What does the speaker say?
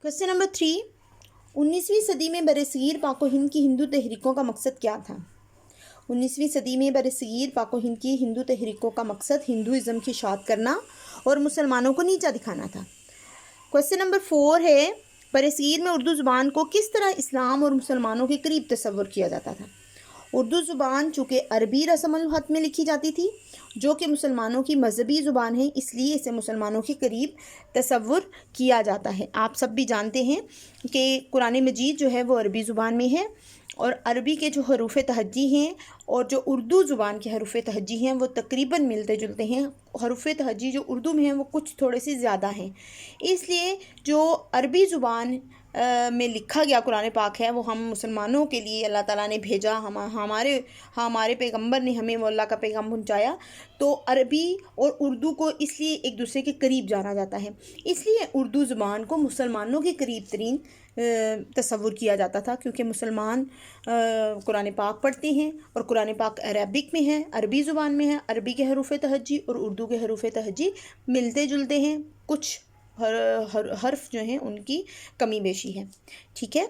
Question number 3, 19वीं सदी में बरसीर पाक व हिंद की हिंदू तहरीकों का मकसद क्या था? 19वीं सदी में बरसीर पाक व हिंद की हिंदू तहरीकों का मकसद हिंदुइज़्म की इशाअत करना और मुसलमानों को नीचा दिखाना था। क्वेश्चन नंबर 4 है, बरसीर में उर्दू ज़ुबान को किस तरह इस्लाम और मुसलमानों के करीब तस्वुर किया जाता था? उर्दू ज़ुबान चूँकि अरबी रस्म ख़त में लिखी जाती थी, जो कि मुसलमानों की मजहबी ज़ुबान है, इसलिए इसे मुसलमानों के करीब तस्वुर किया जाता है। आप सब भी जानते हैं कि कुरान मजीद जो है वो अरबी ज़ुबान में है, और अरबी के जो हरूफ तहज्जी हैं और जो उर्दू ज़ुबान के हरूफ तहज्जी हैं वो तकरीबन मिलते जुलते हैं। हरूफ तहज्जी जो उर्दू में हैं वो कुछ थोड़े से ज़्यादा हैं, इसलिए जो अरबी ज़ुबान में लिखा गया कुरान पाक है वो हम मुसलमानों के लिए अल्लाह ताला ने भेजा। हमारे पैगंबर ने हमें वो अल्लाह का पैगाम पहुंचाया। तो अरबी और उर्दू को इसलिए एक दूसरे के करीब जाना जाता है, इसलिए उर्दू ज़ुबान को मुसलमानों के करीब तरीन तस्वुर किया जाता था, क्योंकि मुसलमान कुरान पाक पढ़ते हैं और कुरान पाक अरबिक में है, अरबी ज़ुबान में है। अरबी के हरूफ तहज्जी और उर्दू के हरूफ तहज्जी मिलते जुलते हैं, कुछ हर्फ जो हैं उनकी कमी बेशी है। ठीक है।